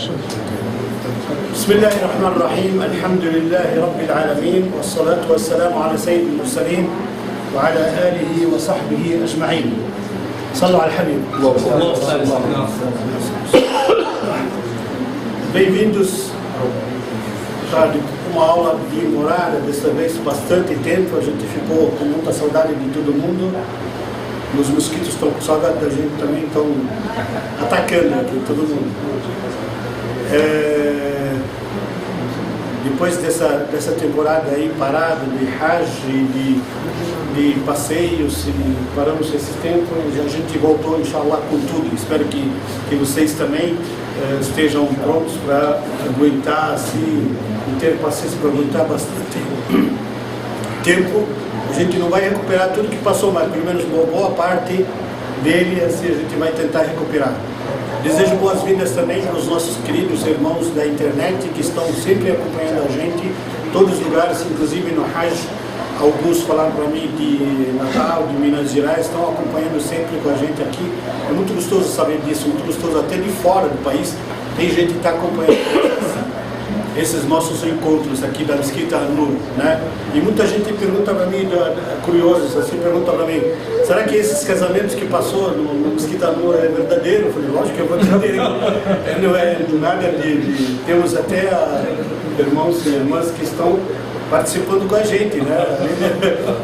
بسم الله الرحمن الرحيم الحمد لله رب العالمين والصلاة والسلام على سيد المرسلين وعلى آله وصحبه أجمعين. صلوا على الحبيب. Bem-vindos para uma aula de morada, dessa vez bastante tempo, a gente ficou com muita saudade de todo mundo. Os mosquitos estão com saudade da gente também, estão atacando aqui todo mundo. Depois dessa temporada aí parada de Hajj, de passeios, e paramos esse tempo, a gente voltou, inshallah, com tudo. Espero que vocês também estejam prontos para aguentar assim, e ter paciência para aguentar bastante tempo. A gente não vai recuperar tudo que passou, mas pelo menos uma boa parte dele, assim, a gente vai tentar recuperar. Desejo boas-vindas também para os nossos queridos irmãos da internet que estão sempre acompanhando a gente em todos os lugares, inclusive no Hajj. Alguns falaram para mim de Natal, de Minas Gerais, estão acompanhando sempre com a gente aqui. É muito gostoso saber disso, muito gostoso até de fora do país. Tem gente que está acompanhando esses nossos encontros aqui da Mesquita An-Nur, né? E muita gente pergunta para mim, curiosos, assim, pergunta para mim, será que esses casamentos que passou no Mesquita An-Nur é verdadeiro? Eu falei, lógico que é verdadeiro. Não é nada de... Temos até irmãos e irmãs que estão participando com a gente, né?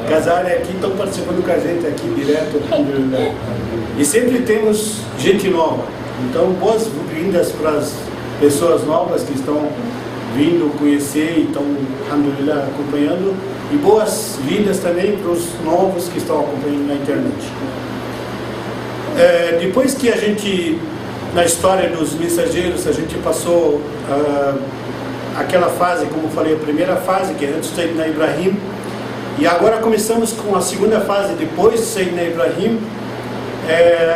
Casarem aqui, estão participando com a gente aqui direto. E sempre temos gente nova. Então, boas-vindas para as pessoas novas que estão vindo conhecer e estão, alhamdulillah, acompanhando. E boas-vindas também para os novos que estão acompanhando na internet. Depois que a gente, na história dos mensageiros, a gente passou aquela fase, como eu falei, a primeira fase, que é antes de Sayyidina Ibrahim, e agora começamos com a segunda fase, depois de Sayyidina Ibrahim.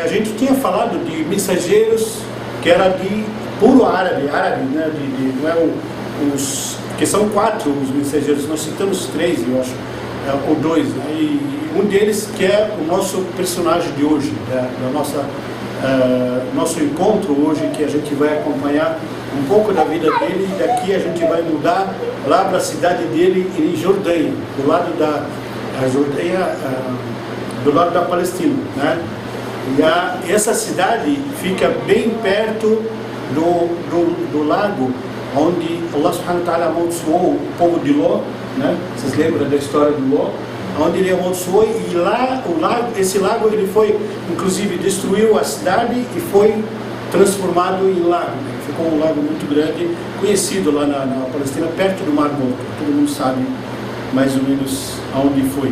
A gente tinha falado de mensageiros que era de puro árabe, né? Não é que são 4 os mensageiros, nós citamos 3, eu acho, ou 2, né? E um deles que é o nosso personagem de hoje, nosso encontro hoje, que a gente vai acompanhar um pouco da vida dele, e daqui a gente vai mudar lá para a cidade dele em Jordânia, do lado da Jordânia, do lado da Palestina, né? E essa cidade fica bem perto do lago onde Allah subhanahu wa ta'ala amaldiçoou o povo de Ló, né? Vocês lembram da história do Ló? Onde ele amaldiçoou, e lá esse lago ele foi, inclusive destruiu a cidade e foi transformado em lago, né? Ficou um lago muito grande, conhecido lá na Palestina, perto do Mar Morto. Todo mundo sabe mais ou menos aonde foi.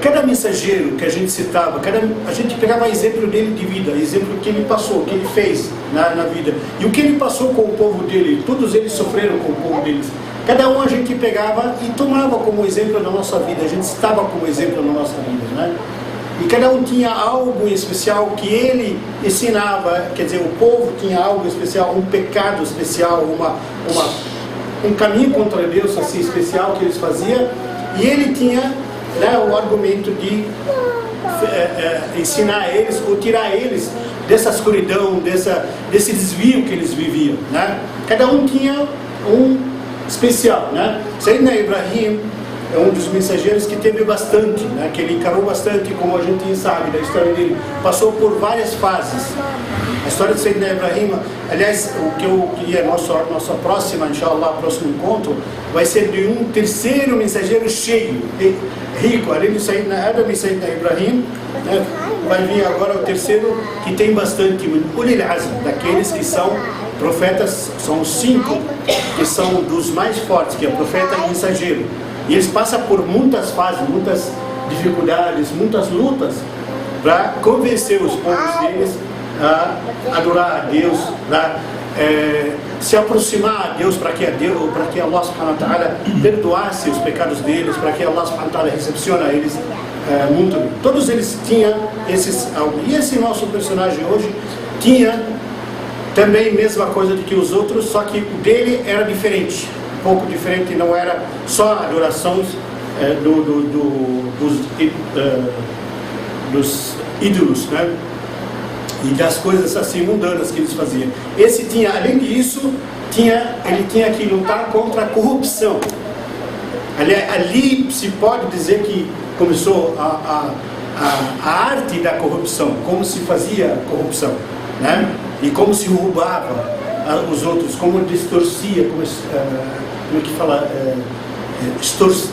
Cada mensageiro que a gente citava, a gente pegava exemplo dele de vida, exemplo que ele passou, que ele fez na vida, e o que ele passou com o povo dele. Todos eles sofreram com o povo deles. Cada um a gente pegava e tomava como exemplo na nossa vida, a gente estava como exemplo na nossa vida, né? E cada um tinha algo especial que ele ensinava, quer dizer, o povo tinha algo especial, um pecado especial, um caminho contra Deus assim especial que eles faziam, e ele tinha, né, o argumento de ensinar eles ou tirar eles dessa escuridão, desse desvio que eles viviam, né? Cada um tinha um especial, né? Sayyidina Ibrahim é um dos mensageiros que teve bastante, né? Que ele encarou bastante, como a gente sabe da história dele, passou por várias fases. A história de Sayyidina Ibrahim, aliás, o que eu queria, nossa próxima, inshallah, próximo encontro, vai ser de um terceiro mensageiro cheio, rico, além de Sayyidina Adam e Sayyidina Ibrahim, né? Vai vir agora o terceiro que tem bastante, Ulil Azm, daqueles que são profetas, são os 5 que são dos mais fortes, que é profeta e mensageiro. E eles passam por muitas fases, muitas dificuldades, muitas lutas para convencer os povos deles a adorar a Deus, para se aproximar a Deus, para que Allah subhanahu wa ta'ala perdoasse os pecados deles, para que Allah subhanahu wa ta'ala recepcione eles muito bem. Todos eles tinham esses algo. E esse nosso personagem hoje tinha também a mesma coisa do que os outros, só que o dele era diferente, um pouco diferente, não era só adorações dos ídolos, né? e das coisas assim mundanas que eles faziam. Esse tinha, além disso, ele tinha que lutar contra a corrupção. Ali se pode dizer que começou a arte da corrupção, como se fazia corrupção, né? E como se roubava os outros, como distorcia, como que fala, extorquia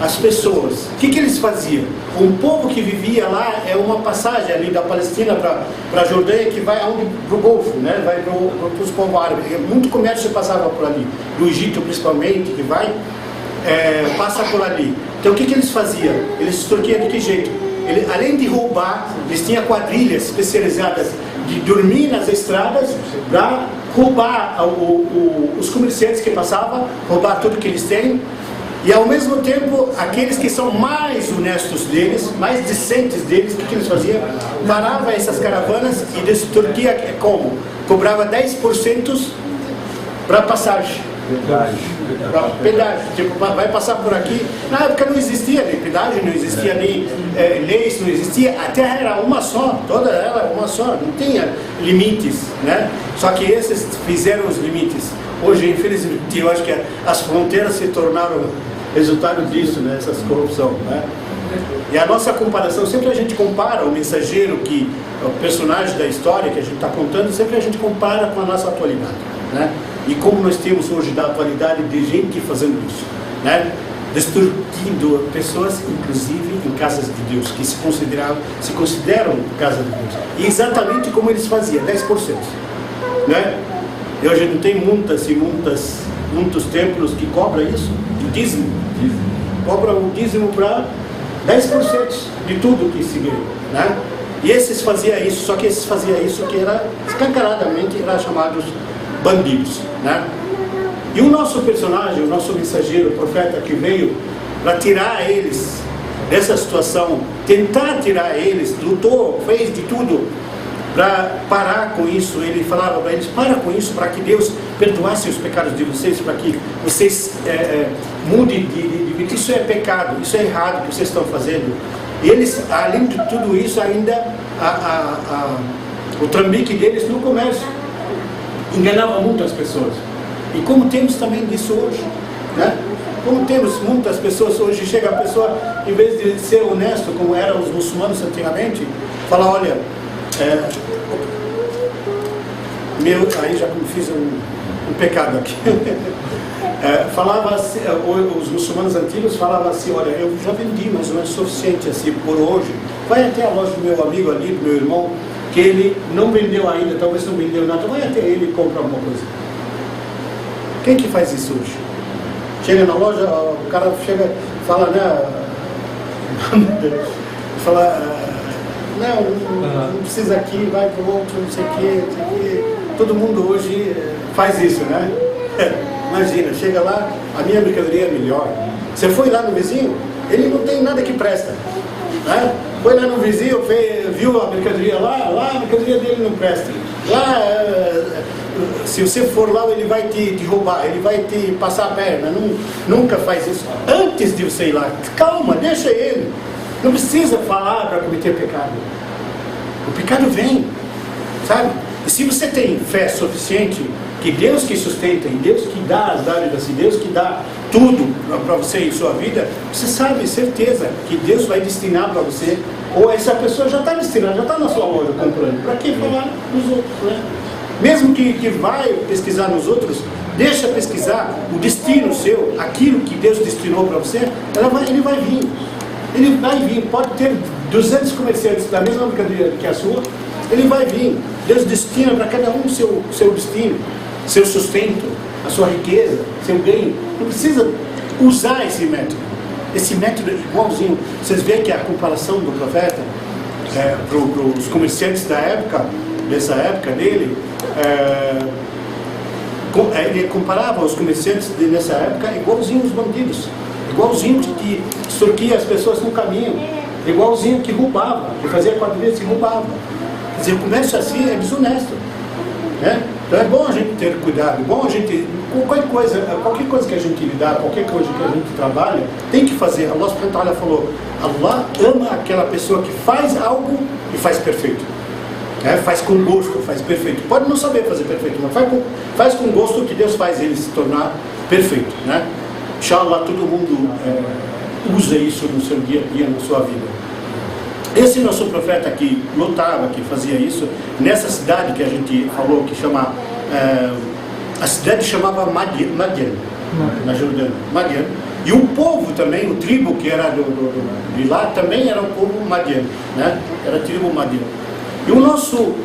as pessoas. O que eles faziam? Um povo que vivia lá, é uma passagem ali da Palestina para a Jordânia, que vai para o Golfo, né? Vai para os povos árabes. Muito comércio passava por ali, do Egito principalmente, que vai, passa por ali. Então o que eles faziam? Eles extorquiam de que jeito? Além de roubar, eles tinham quadrilhas especializadas de dormir nas estradas para roubar os comerciantes que passavam, roubar tudo que eles têm, e ao mesmo tempo aqueles que são mais honestos deles, mais decentes deles, o que eles faziam? Paravam essas caravanas e extorquia como? Cobrava 10% para passagem. Pedágio. Tipo, vai passar por aqui. Na época não existia nem pedágio, não existia nem leis, não existia. A terra era uma só, toda ela uma só, não tinha limites, né? Só que esses fizeram os limites. Hoje, infelizmente, eu acho que as fronteiras se tornaram resultado disso, né? Essas corrupção, né? E a nossa comparação, sempre a gente compara o mensageiro, que é o personagem da história que a gente está contando, sempre a gente compara com a nossa atualidade, né? E como nós temos hoje da atualidade de gente fazendo isso, né? Destruindo pessoas, inclusive em casas de Deus, que se consideram casa de Deus. E exatamente como eles faziam, 10%, né? E hoje não tem muitos templos que cobram isso, de dízimo. Cobram o dízimo para 10% de tudo que se ganha, né? E esses faziam isso, só que esses faziam isso que era escancaradamente chamados bandidos, né? E o nosso personagem, o nosso mensageiro, o profeta que veio para tirar eles dessa situação, tentar tirar eles, lutou, fez de tudo para parar com isso. Ele falava para eles: para com isso, para que Deus perdoasse os pecados de vocês, para que vocês mudem de isso é pecado, isso é errado que vocês estão fazendo. E eles, além de tudo isso, ainda o trambique deles no comércio enganava muitas pessoas. E como temos também disso hoje, né? Como temos muitas pessoas hoje, chega a pessoa, em vez de ser honesto, como eram os muçulmanos antigamente, fala: olha, aí já fiz um pecado aqui. Falava assim, os muçulmanos antigos falavam assim: olha, eu já vendi mais ou menos o suficiente assim por hoje, vai até a loja do meu amigo ali, do meu irmão, que ele não vendeu ainda, talvez não vendeu nada, vai até ele e compra alguma coisa. Quem que faz isso hoje? Chega na loja, o cara chega, fala, né? Fala, não precisa aqui, vai pro outro, não sei o quê. Todo mundo hoje faz isso, né? Imagina, chega lá, a minha mercadoria é melhor. Você foi lá no vizinho, ele não tem nada que presta, né? Foi lá no vizinho, viu a mercadoria lá a mercadoria dele não presta. Lá, se você for lá, ele vai te roubar, ele vai te passar a perna. Nunca faz isso. Antes de você ir lá, calma, deixa ele. Não precisa falar para cometer pecado. O pecado vem, sabe? E se você tem fé suficiente, que Deus que sustenta, e Deus que dá as dádivas, e Deus que dá tudo para você em sua vida, você sabe, certeza, que Deus vai destinar para você, ou essa pessoa já está destinada, já está na sua loja comprando. Para que falar nos outros, né? Mesmo que vai pesquisar nos outros, deixa pesquisar o destino seu, aquilo que Deus destinou para você, ele vai vir. Ele vai vir, pode ter 200 comerciantes da mesma mercadoria que a sua, ele vai vir. Deus destina para cada um o seu destino, seu sustento, a sua riqueza, seu ganho. Não precisa usar esse método. Esse método é igualzinho. Vocês veem que a comparação do profeta para os comerciantes da época, dessa época dele, ele comparava os comerciantes nessa época igualzinho os bandidos, igualzinho que extorquia as pessoas no caminho, igualzinho que roubava, que fazia quadrilhas e roubava. Quer dizer, o comércio assim é desonesto, né? Então é bom a gente ter cuidado, é bom a gente, qualquer coisa que a gente lidar, qualquer coisa que a gente trabalha, tem que fazer. Allah subhanahu wa ta'ala falou, Allah ama aquela pessoa que faz algo e faz perfeito. Faz com gosto, faz perfeito. Pode não saber fazer perfeito, mas faz com gosto que Deus faz ele se tornar perfeito. Né? Inshallah, todo mundo usa isso no seu dia a dia, na sua vida. Esse nosso profeta que lutava, que fazia isso, nessa cidade que a gente falou, que chama, a cidade chamava Madian, na Jordânia, Madian. E o povo também, o tribo que era de lá, também era o povo Madian, né? Era a tribo Madian. E o nosso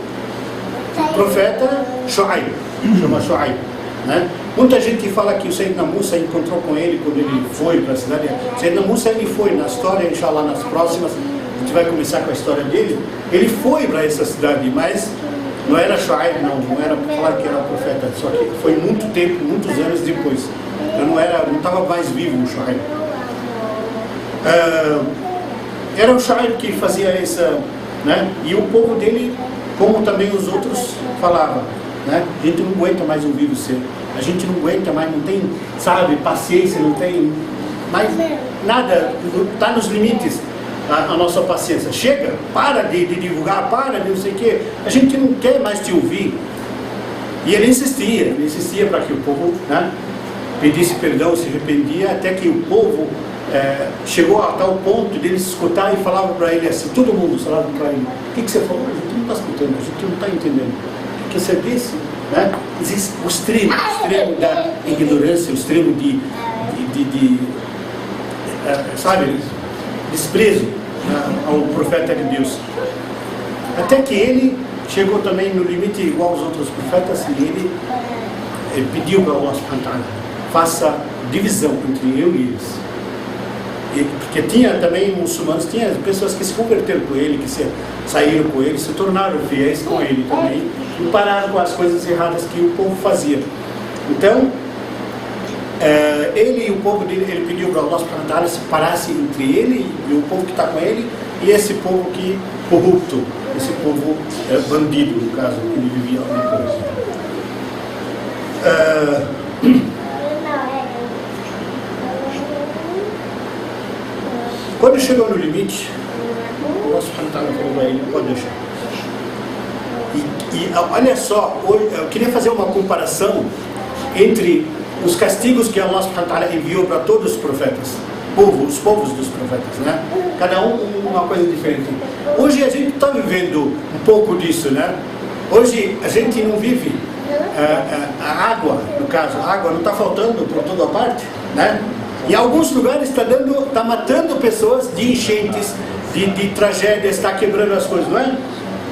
profeta, Shu'aib, chama Shu'aib, né? Muita gente fala que o Sayyidina Musa encontrou com ele quando ele foi para a cidade. O Sayyidina Musa, ele foi na história, inshallah, nas próximas, a gente vai começar com a história dele. Ele foi para essa cidade, mas não era Shu'aib, não era para falar que era profeta, só que foi muito tempo, muitos anos depois. Eu não estava mais vivo o Shu'aib. Era o Shu'aib que fazia essa, né? E o povo dele, como também os outros falavam, né? A gente não aguenta mais ouvir você, a gente não aguenta mais, não tem, sabe, paciência, não tem mais nada, está nos limites a nossa paciência. Chega, para de divulgar, para de não sei o quê, a gente não quer mais te ouvir. E ele insistia para que o povo, né, pedisse perdão, se arrependia, até que o povo chegou a tal ponto de ele escutar e falava para ele assim, todo mundo falava para ele, o que você falou? A gente não está escutando, a gente não está entendendo. O que você disse? Né? Existe o extremo da ignorância, o extremo sabe, desprezo ao profeta de Deus. Até que ele chegou também no limite igual aos outros profetas e ele pediu para Allah subhanahu wa ta'ala, faça divisão entre eu e eles. Porque tinha também muçulmanos, tinha pessoas que se converteram com ele, que saíram com ele, se tornaram fiéis com ele também e pararam com as coisas erradas que o povo fazia. Então, ele e o povo dele, ele pediu para Allah subhanahu wa ta'ala separasse entre ele e o povo que está com ele e esse povo que corrupto, esse povo bandido, no caso, que ele vivia depois. Quando chegou no limite, Allah subhanahu wa ta'ala falou para ele, pode deixar. E olha só, eu queria fazer uma comparação entre os castigos que Allah subhanahu wa ta'ala enviou para todos os profetas, os povos dos profetas, né? Cada um uma coisa diferente. Hoje a gente está vivendo um pouco disso, né? Hoje a gente não vive a água, no caso, a água não está faltando por toda parte, né? Em alguns lugares está matando pessoas de enchentes, de tragédias, está quebrando as coisas, não é?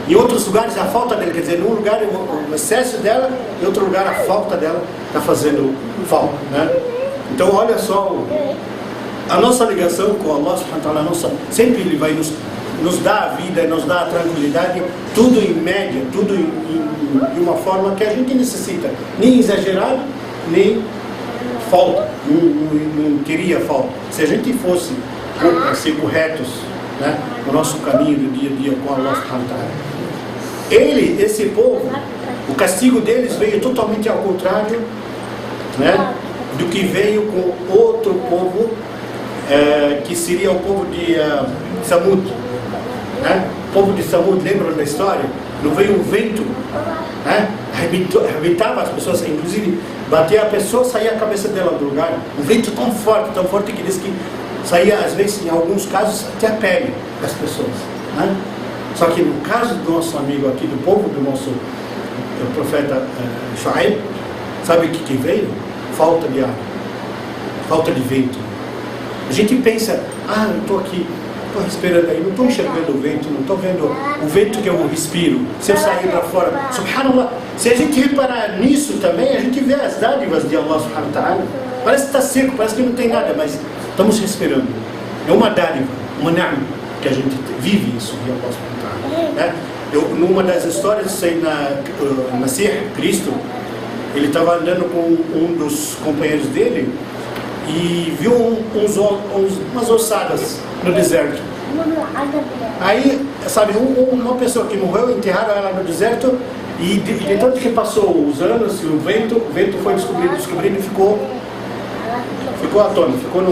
Em outros lugares a falta dela, quer dizer, num lugar o excesso dela, em outro lugar a falta dela está fazendo falta, né? Então olha só, a nossa ligação com Allah subhanahu wa ta'ala, sempre Ele vai nos dar a vida, nos dar a tranquilidade, tudo em média, tudo de uma forma que a gente necessita, nem exagerado, nem falta, não teria falta. Se a gente fosse ser corretos, né, no nosso caminho do dia a dia com Allah subhanahu wa ta'ala, esse povo, o castigo deles veio totalmente ao contrário, né, do que veio com outro povo, que seria o povo de Samud, né? O povo de Samud, lembram da história? Não veio um vento, né? Arrebentava as pessoas, inclusive batia a pessoa, saía a cabeça dela do lugar. Um vento tão forte que diz que saía, às vezes, em alguns casos, até a pele das pessoas, né? Só que no caso do nosso amigo aqui, do povo do nosso profeta Shu'aib, sabe o que veio? Falta de ar, falta de vento. A gente pensa, eu estou aqui, estou respirando aí, não estou enxergando o vento, não estou vendo o vento que eu respiro. Se eu sair para fora, subhanallah, se a gente reparar nisso também, a gente vê as dádivas de Allah subhanahu wa ta'ala. Parece que está seco, parece que não tem nada, mas estamos respirando. É uma dádiva, uma ni'ma, que a gente vive isso de Allah subhanahu wa ta'ala, né? Numa das histórias, sei na Masih, Cristo, ele estava andando com um dos companheiros dele e viu umas ossadas no deserto. Aí, sabe, uma pessoa que morreu, enterraram ela no deserto, e de tanto que passou os anos, o vento foi descobrindo e ficou atônito, ficou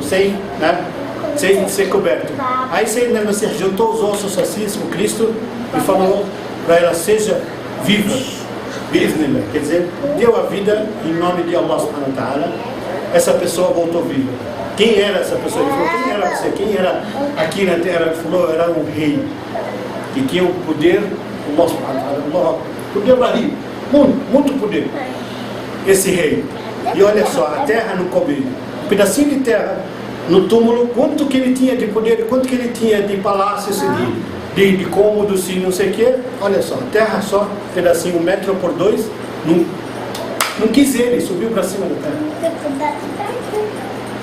sem ser coberto. Aí Sayyidina al-Masih juntou os ossos assim com Cristo e falou para ela: seja viva, quer dizer, deu a vida em nome de Allah subhanahu wa ta'ala. Essa pessoa voltou viva. Quem era essa pessoa? Ele falou: quem era você? Quem era aqui na terra? Ele falou: era um rei que tinha o poder, Allah subhanahu wa ta'ala, poder Ibrahim, muito poder, esse rei. E olha só, a terra não cobre, um pedacinho de terra no túmulo, quanto que ele tinha de poder, quanto que ele tinha de palácios, de cômodos e não sei o que. Olha só, a terra só, pedacinho, 1 metro por 2, não quis ele, subiu para cima da terra.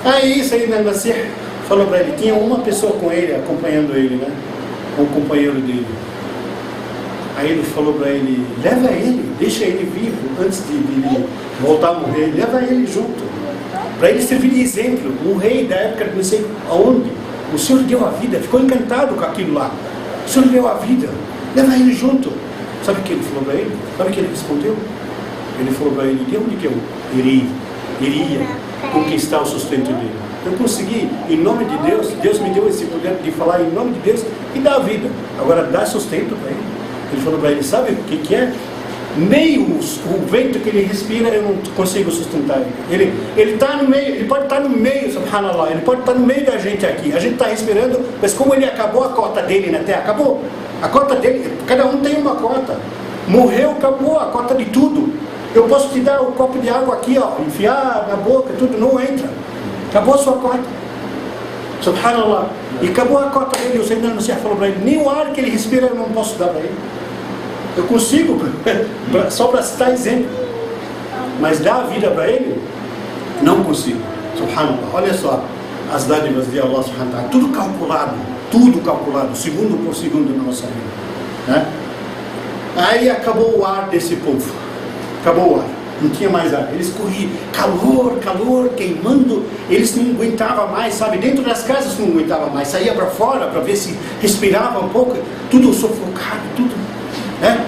Aí isso aí, al-Masih falou para ele, tinha uma pessoa com ele, acompanhando ele, né? Um companheiro dele. Aí ele falou para ele: leva ele, deixa ele vivo, antes de ele voltar a morrer, leva ele junto, para ele servir de exemplo. Um rei da época, não sei aonde, o Senhor deu a vida, ficou encantado com aquilo lá. O Senhor deu a vida, leva ele junto. Sabe o que ele falou para ele? Sabe o que ele respondeu? Ele falou para ele: de onde que eu iria conquistar o sustento dele? Eu consegui, em nome de Deus, Deus me deu esse poder de falar em nome de Deus e dar a vida. Agora dá sustento para ele. Ele falou para ele: sabe o que é? Nem o vento que ele respira eu não consigo sustentar ele. Ele está no meio, ele pode estar no meio, subhanallah, ele pode estar no meio da gente aqui. A gente está respirando, mas como ele acabou a cota dele na terra, acabou. A cota dele, cada um tem uma cota. Morreu, acabou a cota de tudo. Eu posso te dar um copo de água aqui, ó, enfiar na boca, tudo, não entra. Acabou a sua cota. Subhanallah. E acabou a cota dele. O Sayyidina al-Masih falou para ele: nem o ar que ele respira eu não posso dar para ele. Eu consigo, só para citar exemplo. Mas dar a vida para ele, não consigo. Subhanallah. Olha só as dádivas de Allah subhanahu wa ta'ala. Tudo calculado, segundo por segundo na nossa vida, né? Aí acabou o ar desse povo. Acabou o ar. Não tinha mais ar. Eles corriam, calor, queimando. Eles não aguentavam mais, sabe? Dentro das casas não aguentavam mais. Saía para fora para ver se respirava um pouco. Tudo sufocado, tudo, né?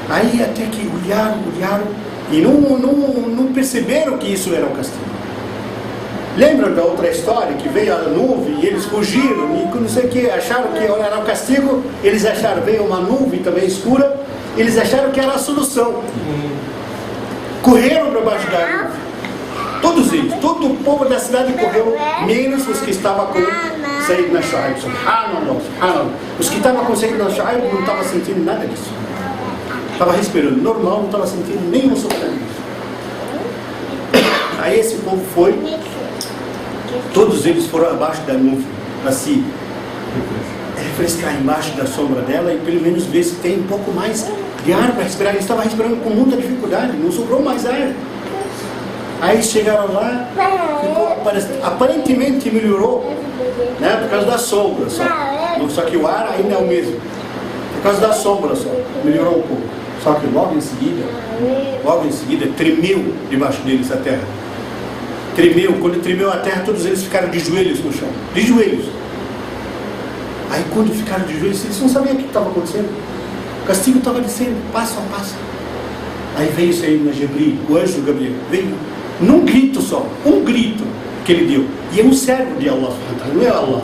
Aí até que olharam e não perceberam que isso era um castigo. Lembram da outra história que veio a nuvem e eles fugiram e não sei o que, acharam que era um castigo. Eles acharam, veio uma nuvem também escura, eles acharam que era a solução. Correram para baixo da nuvem. Todos eles, todo o povo da cidade correu, menos os que estavam com Sayyidina Shu'aib. Subhanallah. Os que estavam com Sayyidina Shu'aib não estavam sentindo nada disso. Estava respirando normal, não estava sentindo nenhum sofrimento. Aí esse povo foi, todos eles foram abaixo da nuvem para se refrescar embaixo da sombra dela e pelo menos ver se tem um pouco mais de ar para respirar. Eles estavam respirando com muita dificuldade, não sobrou mais ar. Aí chegaram lá, aparentemente melhorou, né, por causa da sombra só. Só que o ar ainda é o mesmo. Por causa da sombra só, melhorou um pouco. Só que logo em seguida, tremeu debaixo deles a terra. Tremeu, quando tremeu a terra, todos eles ficaram de joelhos no chão. De joelhos. Aí quando ficaram de joelhos, eles não sabiam o que estava acontecendo. O castigo estava descendo, passo a passo. Aí veio Sayyidina Jibril, o anjo Gabriel, veio num grito só, um grito que ele deu. E é um servo de Allah, não é Allah.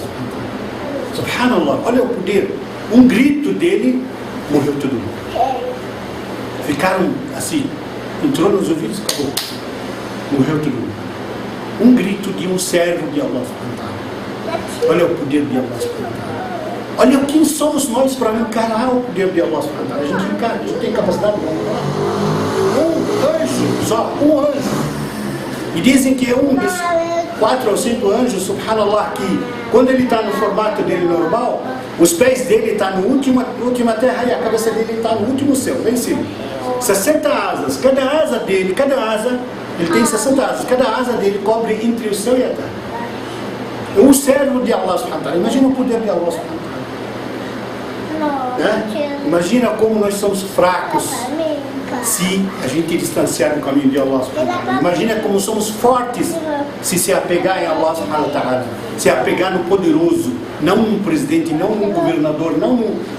Subhanallah, olha o poder. Um grito dele, morreu todo mundo. Ficaram assim, entrou nos ouvidos, acabou. Morreu todo mundo. Um grito de um servo de Allah. Olha o poder de Allah. Olha quem somos nós para encarar o poder de Allah. A gente encara, a gente tem capacidade. Um anjo, só um anjo. E dizem que é um desses 4 ou 5 anjos, subhanallah, que quando ele está no formato dele normal, os pés dele estão na última terra e a cabeça dele está no último céu, lá em cima. 60 asas, cada asa, ele tem 60 asas, cada asa dele cobre entre o céu e a terra. É um servo de Allah subhanahu wa ta'ala. Imagina o poder de Allah subhanahu wa ta'ala. Imagina como nós somos fracos se a gente distanciar do caminho de Allah subhanahu wa ta'ala. Imagina como somos fortes se apegar em Allah subhanahu wa ta'ala, se apegar no poderoso, não num presidente, não num governador, não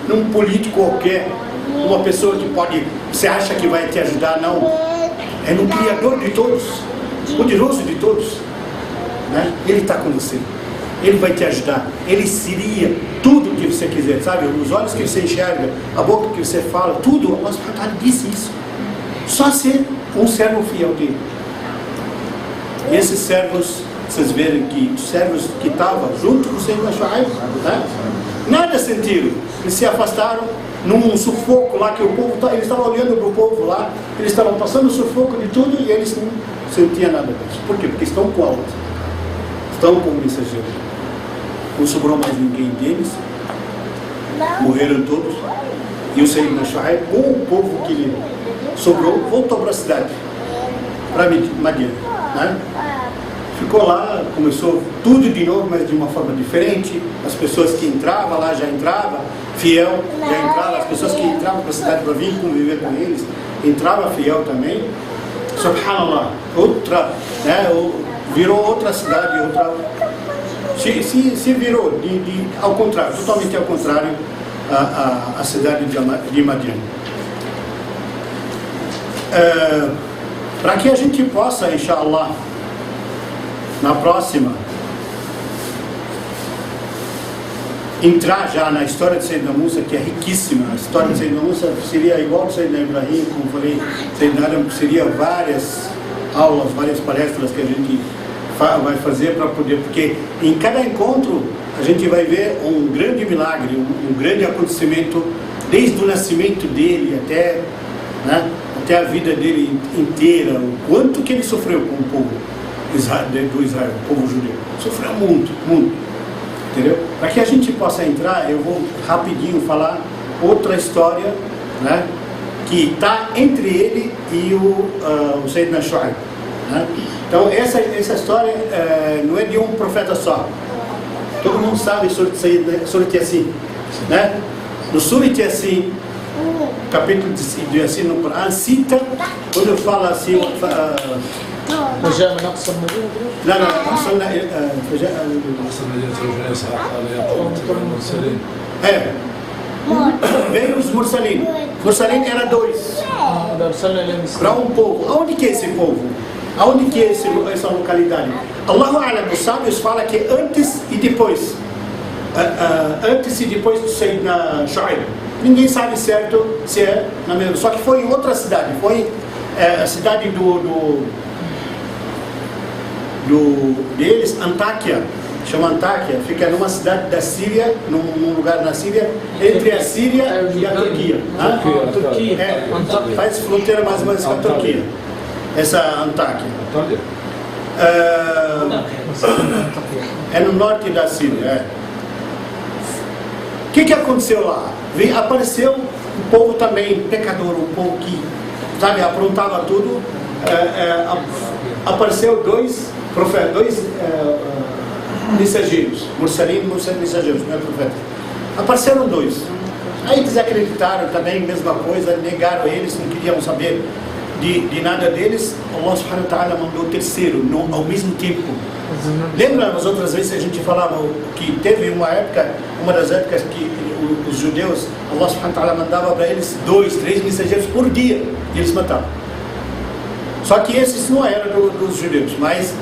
num político qualquer, uma pessoa que pode, você acha que vai te ajudar, não. É no Criador de todos, poderoso de todos, né? Ele está com você, Ele vai te ajudar, Ele seria tudo que você quiser, sabe? Os olhos que você enxerga, a boca que você fala, tudo, Allah subhanahu wa ta'ala disse isso. Só ser um servo fiel dele. E esses servos, vocês verem que os servos que estavam junto com o Sayyidina Shu'aib, né? Nada sentiram, eles se afastaram num sufoco lá que o povo, eles estavam olhando para o povo lá, eles estavam passando o sufoco de tudo e eles não sentiam nada disso. Por quê? Porque estão com Allah, estão com o mensageiro. Não sobrou mais ninguém deles, morreram todos, e o Sayyidina Shu'aib, com o povo que lhe sobrou, voltou para a cidade, para Madian, né? Ficou lá, começou tudo de novo, mas de uma forma diferente. As pessoas que entravam lá já entravam fiel, já entravam, as pessoas que entravam para a cidade para vir conviver com eles, entrava fiel também. Subhanallah, outra, né? Virou outra cidade, outra. Se virou ao contrário, totalmente ao contrário, a cidade de Madian. Para que a gente possa, inshallah, na próxima, entrar já na história de Sayyidina Musa, que é riquíssima. A história de Sayyidina Musa seria igual a Sayyidina Ibrahim, como falei, Sayyidina Adam, seria várias aulas, várias palestras que a gente vai fazer para poder, porque em cada encontro a gente vai ver um grande milagre, um grande acontecimento, desde o nascimento dele até, né, até a vida dele inteira, o quanto que ele sofreu com o povo do Israel, o povo judeu. Sofreu muito, muito. Entendeu? Para que a gente possa entrar, eu vou rapidinho falar outra história, né, que está entre ele e o Sayyidina Shu'aib, né? Então essa história não é de um profeta só. Todo mundo sabe sobre Yassin, né? No Surat Yassin, capítulo de Yassin no Coran, cita, quando fala assim, فجاء من أقصى المدينة. لا وصلنا فجاء أقصى المدينة رجل يسعى قال يا قوم اتبعوا المرسلين. Veio os Mursalin. Mursalin era dois. Para um povo. Aonde que é esse povo? Aonde que é essa localidade? Allahu A'lam, os sábios falam que antes e depois. Antes e depois do Sayyidina Shu'aib. Ninguém sabe certo se é na mesma. Só que foi em outra cidade. Foi a cidade deles, Antáquia, chama Antáquia, fica numa cidade da Síria, num lugar na Síria, entre a Síria e a Turquia. Faz fronteira mais ou menos com a Turquia, essa Antáquia. É no norte da Síria. O que aconteceu lá? Apareceu um povo também pecador, um povo que, sabe, aprontava tudo. Apareceu dois mensageiros, Mursalim, mensageiros, não é profeta. Apareceram dois. Aí desacreditaram também, mesma coisa, negaram eles, não queriam saber de nada deles. Allah subhanahu wa ta'ala mandou o terceiro, ao mesmo tempo. Lembra as outras vezes a gente falava que teve uma das épocas que os judeus, Allah subhanahu wa ta'ala mandava para eles 2, 3 mensageiros por dia, e eles matavam. Só que esses não eram dos judeus, mas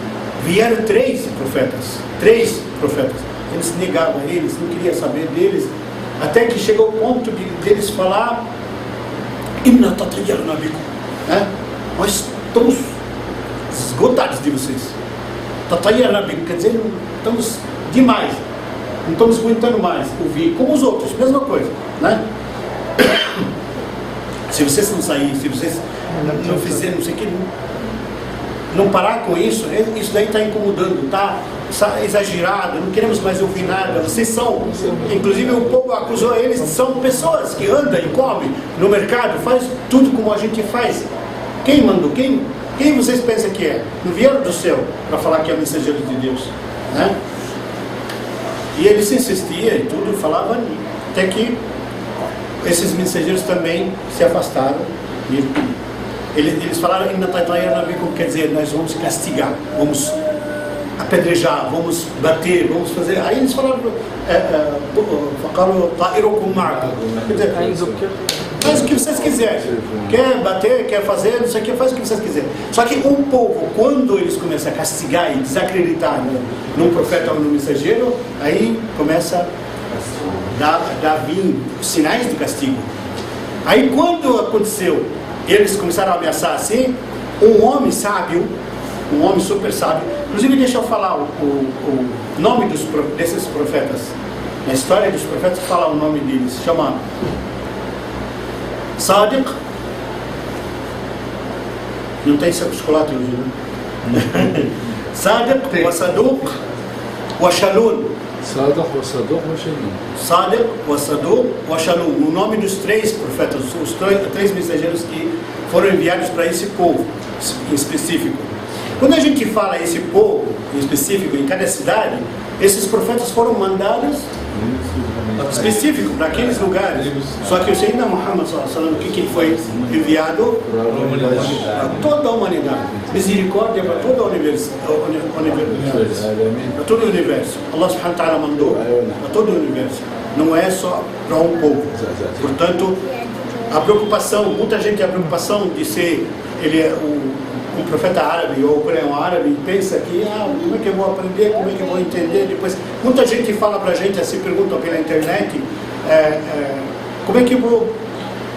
vieram 3 profetas. Eles negavam eles, não queriam saber deles, até que chegou o ponto deles falar: Inna tatayyarna bikum, né? Nós estamos esgotados de vocês. Tatayyarna bikum, quer dizer, estamos demais, não estamos aguentando mais ouvir, como os outros, mesma coisa, né? Se vocês não saírem, se vocês não fizerem, não sei o que, não parar com isso, isso daí está incomodando, está exagerado, não queremos mais ouvir nada. Vocês são, inclusive o povo acusou eles, são pessoas que andam e comem no mercado, faz tudo como a gente faz. Quem mandou? Quem vocês pensam que é? Não vieram do céu para falar que é mensageiro de Deus, né? E eles insistiam e tudo, falavam, até que esses mensageiros também se afastaram e eles falaram em Natatayana, quer dizer, nós vamos castigar, vamos apedrejar, vamos bater, vamos fazer. Aí eles falaram, faz o que vocês quiserem. Quer bater, quer fazer, não sei o que, faz o que vocês quiserem. Só que um povo, quando eles começam a castigar e desacreditar num profeta ou num mensageiro, aí começa a dar vir sinais do castigo. Aí quando aconteceu, eles começaram a ameaçar assim, um homem sábio, um homem super sábio, inclusive deixa eu falar o nome desses profetas. Na história dos profetas fala o nome deles, chama Sadiq. Não tem chocolate hoje, né? Sadiq, wa Saduq, wa Shalun. Sadiq, wa Saduq, wa Shalun. Sadiq, wa Saduq, wa Shalun. O nome dos três profetas, os três mensageiros que foram enviados para esse povo em específico. Quando a gente fala esse povo em específico, em cada cidade, esses profetas foram mandados específico para aqueles lugares. Só que o Sayyidina Muhammad sallallahu o que foi enviado? Para toda a humanidade. Misericórdia para toda a universo. Para todo o universo. Allah subhanahu wa ta'ala mandou para todo o universo. Não é só para um povo. Portanto, a preocupação, muita gente tem a preocupação de ser um profeta árabe ou um árabe e pensa que como é que eu vou aprender, como é que eu vou entender depois. Muita gente fala pra gente, assim, pergunta pela internet, como é que eu vou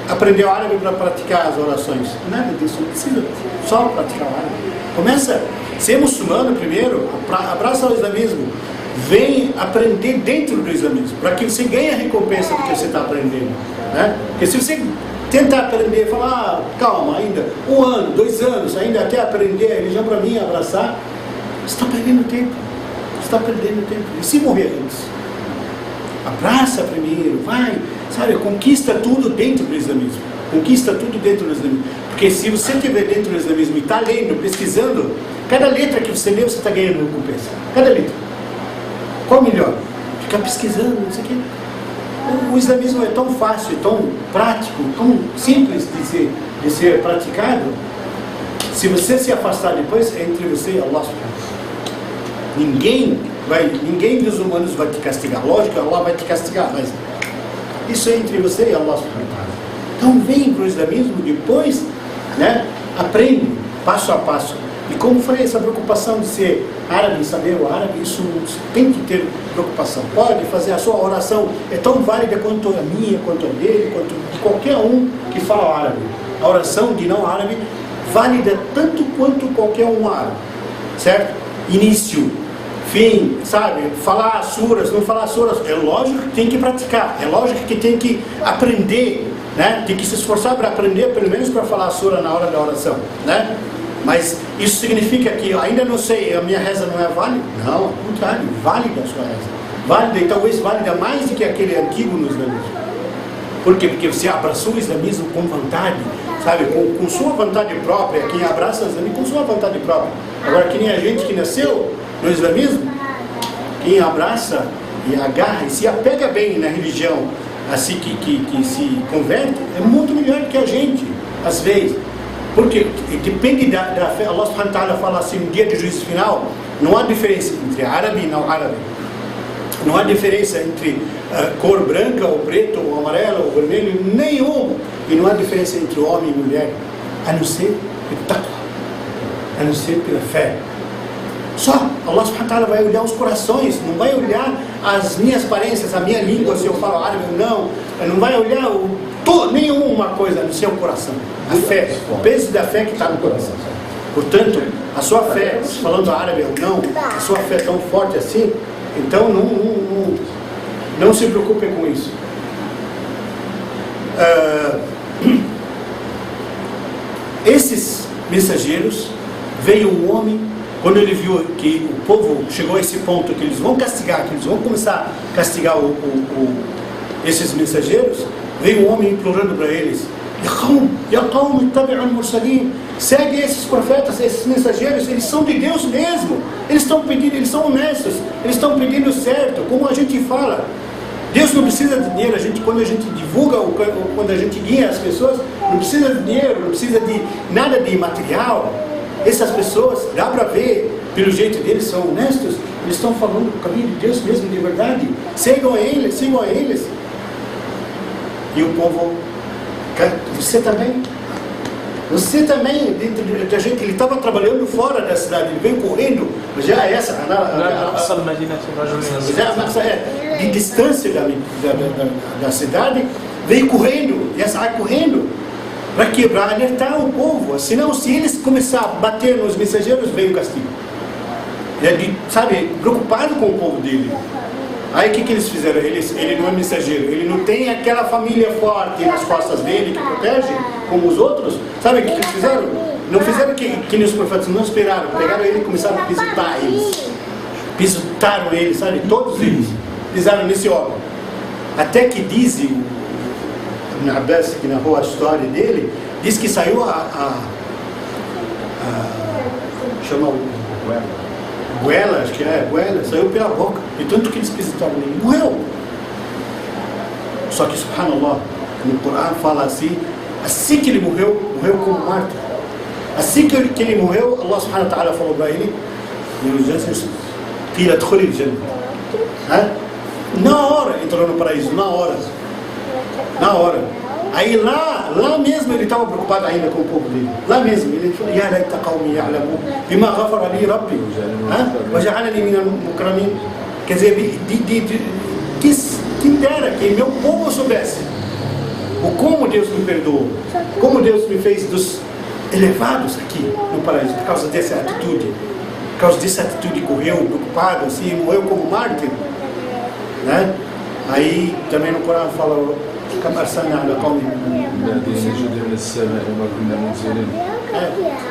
aprender o árabe para praticar as orações? Nada disso, não precisa só praticar o árabe. Começa a ser muçulmano primeiro, abraça o islamismo, vem aprender dentro do islamismo, para que você ganhe a recompensa do que você está aprendendo, né? Porque se você tentar aprender, falar, calma, ainda 1 ano, 2 anos, ainda até aprender a religião para mim, abraçar, você está perdendo tempo. Você está perdendo tempo. E se morrer antes? Abraça primeiro, vai, sabe, conquista tudo dentro do islamismo. Conquista tudo dentro do islamismo. Porque se você estiver dentro do islamismo e está lendo, pesquisando, cada letra que você lê, você está ganhando recompensa. Cada letra. Qual melhor? Ficar pesquisando, não sei o quê. O islamismo é tão fácil, tão prático, tão simples de ser praticado. Se você se afastar depois, é entre você e Allah. Ninguém dos humanos vai te castigar. Lógico, Allah vai te castigar, mas isso é entre você e Allah. Então vem para o islamismo depois, né? Aprende passo a passo. E como falei, essa preocupação de ser árabe, saber o árabe, isso tem que ter preocupação. Pode fazer a sua oração, é tão válida quanto a minha, quanto a dele, quanto de qualquer um que fala árabe. A oração de não árabe, válida tanto quanto qualquer um árabe, certo? Início, fim, sabe? Falar suras, não falar suras, é lógico que tem que praticar, é lógico que tem que aprender, né? Tem que se esforçar para aprender, pelo menos para falar a sura na hora da oração, né? Mas isso significa que ainda não sei, a minha reza não é válida? Não, ao contrário, válida a sua reza. Válida e talvez válida mais do que aquele antigo no islamismo. Por quê? Porque você abraçou o islamismo com vontade, sabe? Com sua vontade própria. Quem abraça o islamismo com sua vontade própria. Agora, que nem a gente que nasceu no islamismo, quem abraça e agarra e se apega bem na religião, assim que se converte, é muito melhor que a gente, às vezes. Porque depende da fé. Allah subhanahu wa ta'ala fala assim, no dia do juízo final, não há diferença entre árabe e não árabe. Não há diferença entre cor branca, ou preto, ou amarelo, ou vermelho, nenhum. E não há diferença entre homem e mulher, a não ser pelo taqwa, a não ser pela fé. Só Allah subhanahu wa ta'ala vai olhar os corações, não vai olhar as minhas aparências, a minha língua, se eu falo árabe ou não vai olhar nenhuma coisa no seu coração. A fé, o peso da fé que está no coração. Portanto, a sua fé, falando árabe ou não, a sua fé é tão forte assim, então não se preocupe com isso. Esses mensageiros, veio um homem, quando ele viu que o povo chegou a esse ponto, que eles vão castigar, que eles vão começar a castigar esses mensageiros, veio um homem implorando para eles, Ya qawm, ittabi'u al-mursalin, segue esses profetas, esses mensageiros, eles são de Deus mesmo, eles estão pedindo, eles são honestos, eles estão pedindo certo, como a gente fala, Deus não precisa de dinheiro. Quando a gente divulga, quando a gente guia as pessoas, não precisa de dinheiro, não precisa de nada de material. Essas pessoas, dá para ver, pelo jeito deles, são honestos, eles estão falando o caminho de Deus mesmo, de verdade. Sigam a eles, sigam a eles. E o povo, você também, dentro da gente, ele estava trabalhando fora da cidade, ele veio correndo, já essa, de distância da cidade, veio correndo, e sai correndo, para quebrar, alertar o povo, senão se eles começarem a bater nos mensageiros, veio o castigo. Ele, sabe, preocupado com o povo dele. Aí o que eles fizeram? Ele não é mensageiro, ele não tem aquela família forte nas costas dele que protege, como os outros. Sabe o que eles fizeram? Não fizeram que os profetas, não esperaram, pegaram ele e começaram a pisotar eles. Pisotaram eles, sabe? Todos eles pisaram nesse homem. Até que diz o Ibn Abbas, que narrou a história dele, diz que saiu chama o goela, acho que goela, saiu pela boca, e tanto que eles pisotaram ele, morreu. Só que, subhanallah, no Corão fala assim que ele morreu como mártir. Assim que ele morreu, Allah subhanahu wa ta'ala falou para ele, na hora entrou no paraíso, na hora. Aí lá mesmo ele estava preocupado ainda com o povo dele. Lá mesmo, ele falou, Ya laita qawmi ya'lamu bima ghafara li rabbi wa ja'alani minal mukramin. Quer dizer, quem dera que meu povo soubesse o como Deus me perdoou, como Deus me fez dos elevados aqui no paraíso, por causa dessa atitude. Por causa dessa atitude, correu preocupado, assim, morreu como mártir, né? Aí também no Corão fala,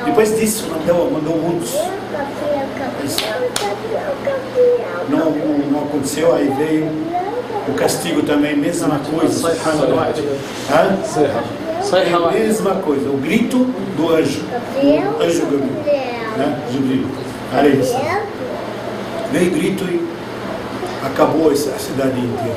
depois disso mandou muitos. Não aconteceu, aí veio o castigo também, mesma coisa. Mesma coisa, o grito do anjo, o anjo Jibril, né? Veio grito e acabou a cidade inteira.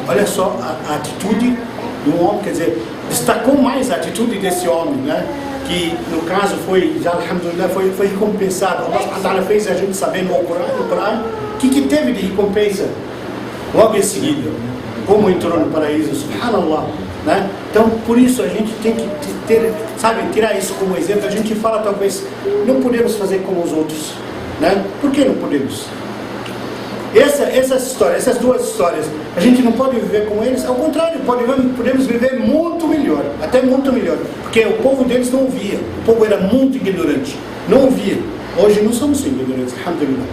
Olha só a atitude do homem, quer dizer, destacou mais a atitude desse homem, né? Que no caso foi, já alhamdulillah, foi recompensado. Allah fez a gente saber no Corão o que teve de recompensa logo em seguida, como entrou no paraíso, subhanallah, né? Então por isso a gente tem que tirar isso como exemplo. A gente fala, talvez não podemos fazer como os outros, né? Por que não podemos? Essas duas histórias, a gente não pode viver como eles, ao contrário, podemos viver muito melhor, até muito melhor, porque o povo deles não ouvia, o povo era muito ignorante, não ouvia. Hoje não somos ignorantes, alhamdulillah.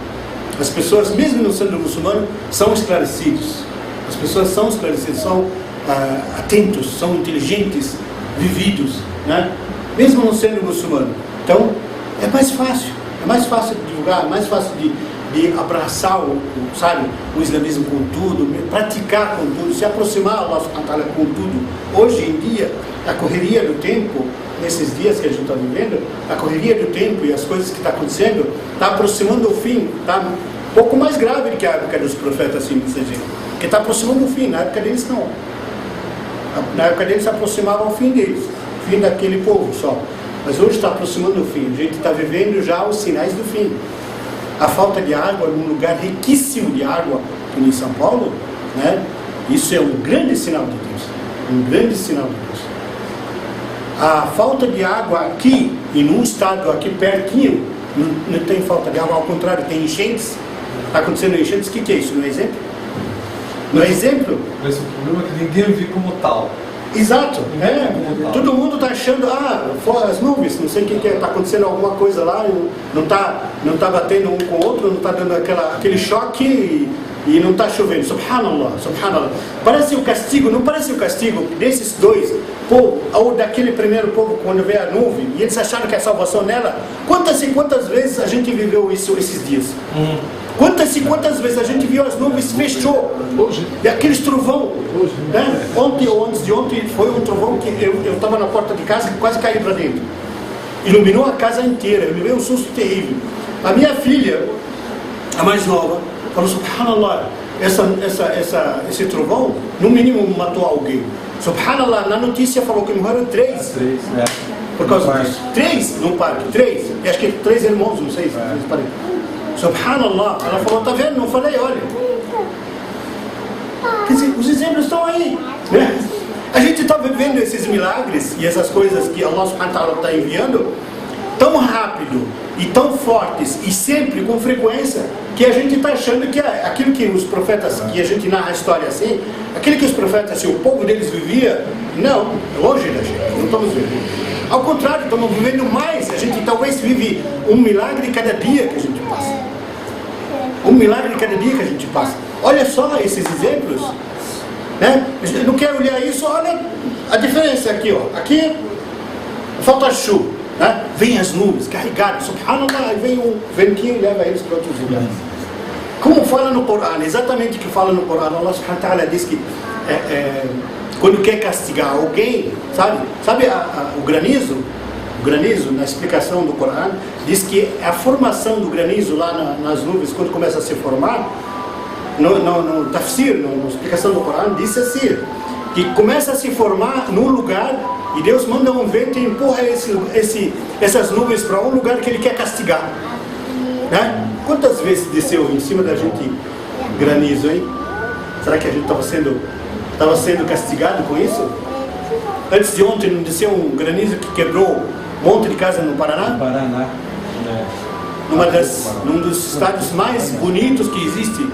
As pessoas, mesmo não sendo muçulmanos, são esclarecidos, as pessoas são esclarecidas, são atentos, são inteligentes, vividos, né? Mesmo não sendo muçulmano. Então, é mais fácil de divulgar, é mais fácil de abraçar o islamismo com tudo, praticar com tudo, se aproximar Allah subhanahu wa ta'ala com tudo. Hoje em dia, a correria do tempo, nesses dias que a gente está vivendo, a correria do tempo e as coisas que está acontecendo, está aproximando o fim, está um pouco mais grave do que a época dos profetas, assim, porque está aproximando o fim. Na época deles não. Na época deles se aproximava o fim deles, o fim daquele povo só. Mas hoje está aproximando o fim, a gente está vivendo já os sinais do fim. A falta de água num lugar riquíssimo de água, como em São Paulo, né? Isso é um grande sinal de Deus. Um grande sinal de Deus. A falta de água aqui, e num estado aqui pertinho, não tem falta de água, ao contrário, tem enchentes. Está acontecendo enchentes, o que é isso? Não é exemplo? Não é exemplo? Mas o problema é que ninguém vê como tal. Exato, todo mundo está achando, fora as nuvens, não sei o que é, está acontecendo alguma coisa lá, não tá batendo um com o outro, não está dando aquele choque e não está chovendo. Subhanallah. Parece o castigo, não parece o castigo desses dois povos, ou daquele primeiro povo quando veio a nuvem, e eles acharam que a salvação nela, quantas e quantas vezes a gente viveu isso esses dias? Quantas e quantas vezes a gente viu as nuvens, fechou, e aqueles trovão, né? Ontem ou antes de ontem foi um trovão que eu estava na porta de casa e quase caí para dentro, iluminou a casa inteira, eu me veio um susto terrível. A minha filha, a mais nova, falou, subhanallah, esse trovão, no mínimo matou alguém. Subhanallah, na notícia falou que morreram 3. Por causa disso. 3 no parque, 3. E acho que 3 irmãos, não sei se parei. Subhanallah, ela falou, tá vendo? Não falei, olha. Quer dizer, os exemplos estão aí, né? A gente está vivendo esses milagres e essas coisas que Allah subhanahu wa ta'ala está enviando tão rápido e tão fortes e sempre com frequência que a gente está achando que aquilo que os profetas, que a gente narra a história assim, aquilo que os profetas, assim, o povo deles vivia, não, longe da gente, não estamos vivendo. Ao contrário, estamos vivendo mais, a gente talvez vive um milagre cada dia que a gente passa. Um milagre cada dia que a gente passa. Olha só esses exemplos, né? Eu não quero olhar isso, olha a diferença aqui, ó. Aqui falta chuva, né? Vem as nuvens carregadas, subhanallah, vem um ventinho e leva eles para outros lugares. Como fala no Corão, exatamente o que fala no Corão, Allah subhanahu wa ta'ala diz que quando quer castigar alguém, sabe o granizo? O granizo, na explicação do Corão, diz que a formação do granizo lá nas nuvens, quando começa a se formar, no tafsir, na explicação do Corão, diz assim, que começa a se formar num lugar e Deus manda um vento e empurra essas nuvens para um lugar que Ele quer castigar. Né? Quantas vezes desceu em cima da gente granizo, hein? Será que a gente estava sendo castigado com isso? Antes de ontem não desceu um granizo que quebrou um monte de casa no Paraná? Paraná. Num dos estados mais bonitos que existe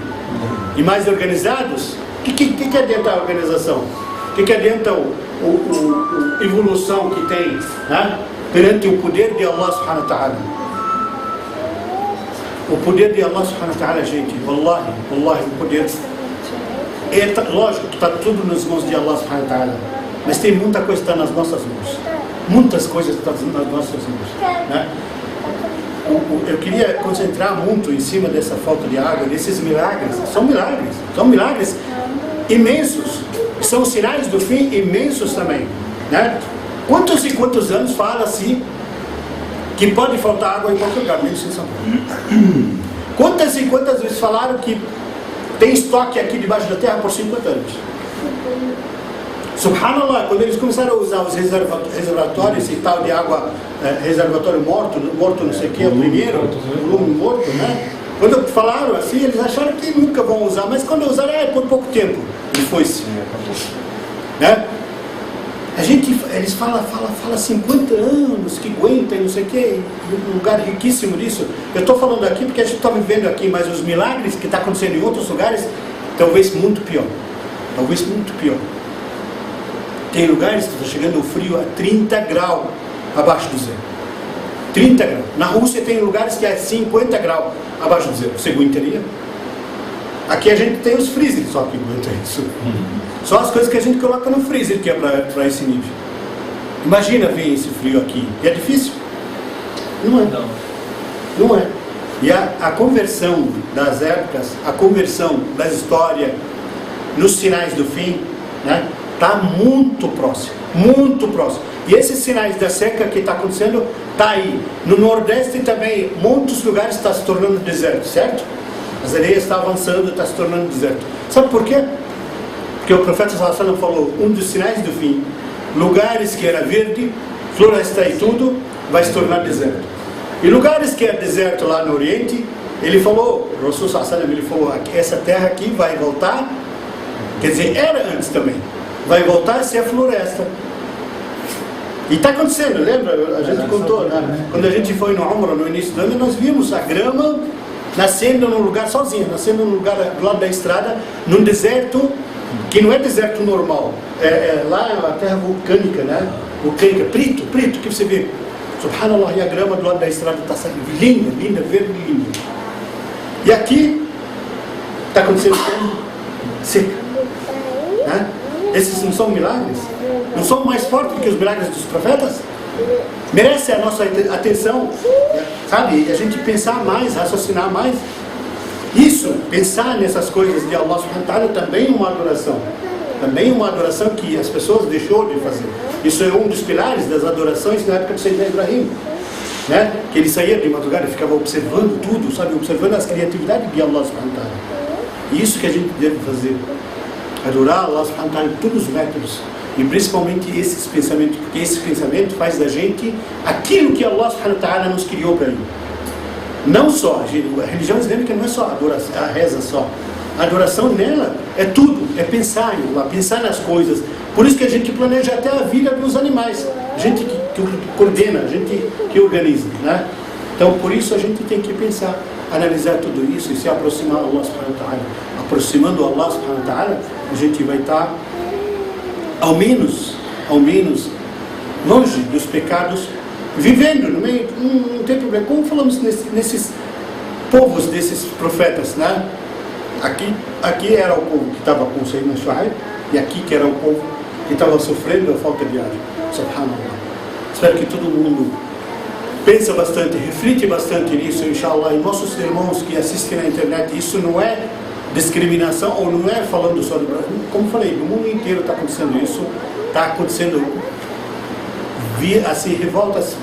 e mais organizados. O que adianta a organização? O que adianta a evolução que tem, né? Perante o poder de Allah subhanahu wa ta'ala? O poder de Allah subhanahu wa ta'ala, gente, wallahi, o poder lógico que está tudo nas mãos de Allah subhanahu wa ta'ala, mas tem muita coisa que está nas nossas mãos. Muitas coisas estão nas nossas mãos, né? Eu queria concentrar muito em cima dessa falta de água, desses milagres. São milagres imensos, são sinais do fim imensos também, né? Quantos e quantos anos fala-se que pode faltar água em qualquer lugar, mesmo em São Paulo? Quantas e quantas vezes falaram que tem estoque aqui debaixo da terra por 50 anos? Subhanallah, quando eles começaram a usar os reservatórios e tal de água, reservatório morto não sei o que, o primeiro, volume morto, né? Quando falaram assim, eles acharam que nunca vão usar, mas quando usaram é por pouco tempo, e foi-se. Né? Eles falam 50 anos que aguenta e não sei o que, um lugar riquíssimo disso. Eu estou falando aqui porque a gente está vivendo aqui, mas os milagres que estão acontecendo em outros lugares, talvez muito pior. Tem lugares que está chegando o frio a 30 graus abaixo do zero. 30 graus. Na Rússia tem lugares que é 50 graus abaixo do zero. Você aguentaria? Aqui a gente tem os freezers só que aguenta isso. Só as coisas que a gente coloca no freezer que é para esse nível. Imagina ver esse frio aqui. E é difícil? Não é. Não é. E a conversão das épocas, a conversão das histórias nos sinais do fim, né? Está muito próximo, muito próximo. E esses sinais da seca que está acontecendo, está aí. No Nordeste também, muitos lugares estão se tornando deserto, certo? As areias estão avançando, está se tornando deserto. Sabe por quê? Porque o profeta sallallahu alaihi wasallam falou, um dos sinais do fim, lugares que era verde, floresta e tudo, vai se tornar deserto. E lugares que era deserto lá no Oriente, ele falou, o Rasul sallallahu alaihi wasallam, ele falou, essa terra aqui vai voltar, quer dizer, era antes também, vai voltar a ser a floresta. E está acontecendo, lembra? A gente contou, né? Quando a gente foi no Umrah no início do ano, nós vimos a grama nascendo num lugar sozinha, nascendo num lugar do lado da estrada, num deserto que não é deserto normal. Lá é a terra vulcânica, né? Vulcânica, preto, que você vê. Subhanallah, e a grama do lado da estrada está saindo linda, verde, linda. E aqui está acontecendo seca. Né? Esses não são milagres? Não são mais fortes do que os milagres dos profetas? Merece a nossa atenção, sabe? A gente pensar mais, raciocinar mais. Isso, pensar nessas coisas de Allah subhanahu wa ta'ala também é uma adoração. Também é uma adoração que as pessoas deixou de fazer. Isso é um dos pilares das adorações na época do Sayyidina Ibrahim, né? Que ele saía de madrugada e ficava observando tudo, sabe? Observando as criatividades de Allah subhanahu wa ta'ala. E isso que a gente deve fazer. Adorar Allah subhanahu wa ta'ala em todos os métodos. E principalmente esses pensamentos, porque esse pensamento faz da gente aquilo que Allah subhanahu wa ta'ala nos criou para ele. Não só, a religião islâmica não é só a reza só. A adoração nela é tudo, é pensar em Allah, pensar nas coisas. Por isso que a gente planeja até a vida dos animais. A gente que coordena, a gente que organiza, né? Então, por isso a gente tem que pensar, analisar tudo isso e se aproximar de Allah subhanahu wa ta'ala. Aproximando Allah subhanahu wa ta'ala, a gente vai estar ao menos longe dos pecados, vivendo no meio, não tem problema. Como falamos nesses povos desses profetas, né? Aqui era o povo que estava com Sayyidina Shuaib, e aqui que era o povo que estava sofrendo a falta de água. Subhanallah. Espero que todo mundo pense bastante, reflite bastante nisso, inshallah. E nossos irmãos que assistem na internet, isso não é discriminação, ou não é falando só do Brasil. Como falei, no mundo inteiro está acontecendo isso. Está acontecendo assim, revoltas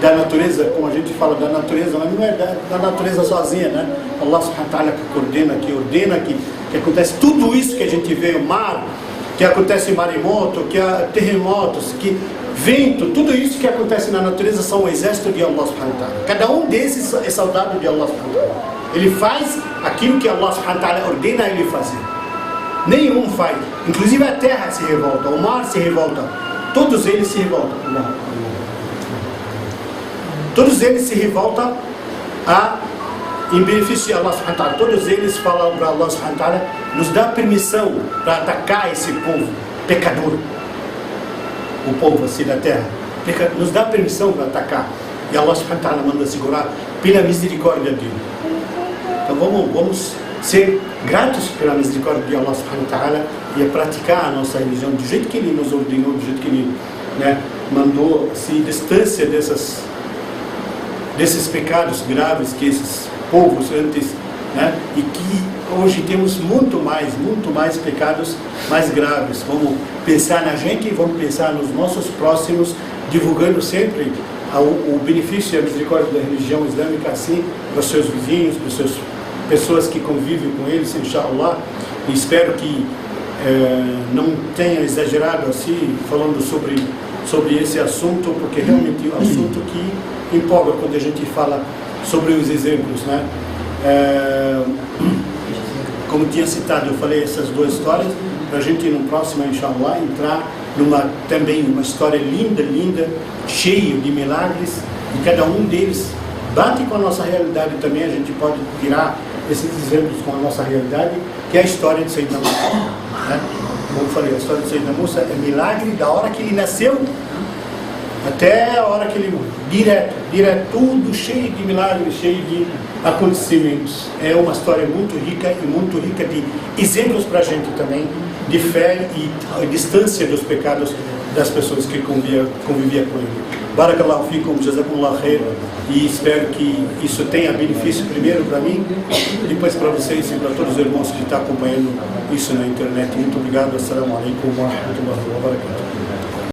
da natureza, como a gente fala da natureza, mas não é da natureza sozinha, né? Allah subhanahu wa ta'ala que ordena, que acontece tudo isso que a gente vê, o mar, que acontece maremoto, que há terremotos, que vento, tudo isso que acontece na natureza são o exército de Allah subhanahu wa ta'ala. Cada um desses é soldado de Allah subhanahu wa ta'ala. Ele faz aquilo que Allah subhanahu wa ta'ala ordena ele fazer. Nenhum faz. Inclusive a terra se revolta, o mar se revolta. Todos eles se revoltam. Todos eles se revoltam em benefício de Allah subhanahu wa ta'ala. Todos eles falam para Allah subhanahu wa ta'ala, nos dá permissão para atacar esse povo pecador. O povo assim da terra. Nos dá permissão para atacar. E Allah subhanahu wa ta'ala manda segurar pela misericórdia dele. Então vamos ser gratos pela misericórdia de Allah subhanahu wa ta'ala e a praticar a nossa religião do jeito que ele nos ordenou, do jeito que ele, né, mandou, assim, distância desses pecados graves que esses povos antes, né, e que hoje temos muito mais pecados mais graves. Vamos pensar na gente e vamos pensar nos nossos próximos, divulgando sempre o benefício e a misericórdia da religião islâmica assim para os seus vizinhos, para as suas pessoas que convivem com eles, inshallah. E espero que não tenha exagerado assim falando sobre esse assunto, porque realmente é um assunto que empolga quando a gente fala sobre os exemplos, né? Como tinha citado, eu falei essas duas histórias para a gente no próximo, inshallah, entrar também numa história linda, cheia de milagres, e cada um deles bate com a nossa realidade também. A gente pode tirar esses exemplos com a nossa realidade, que é a história de Sayyidina Musa, né? Como eu falei, a história de Sayyidina Musa é milagre da hora que ele nasceu até a hora que ele direto, tudo cheio de milagres, cheio de acontecimentos. É uma história muito rica de exemplos para a gente também, de fé e distância dos pecados das pessoas que convivia com ele. Barakallahu fikum, jazakumullah khair, e espero que isso tenha benefício primeiro para mim, depois para vocês e para todos os irmãos que estão acompanhando isso na internet. Muito obrigado. Assalamu alaikum wa rahmatullahi wa barakatuh.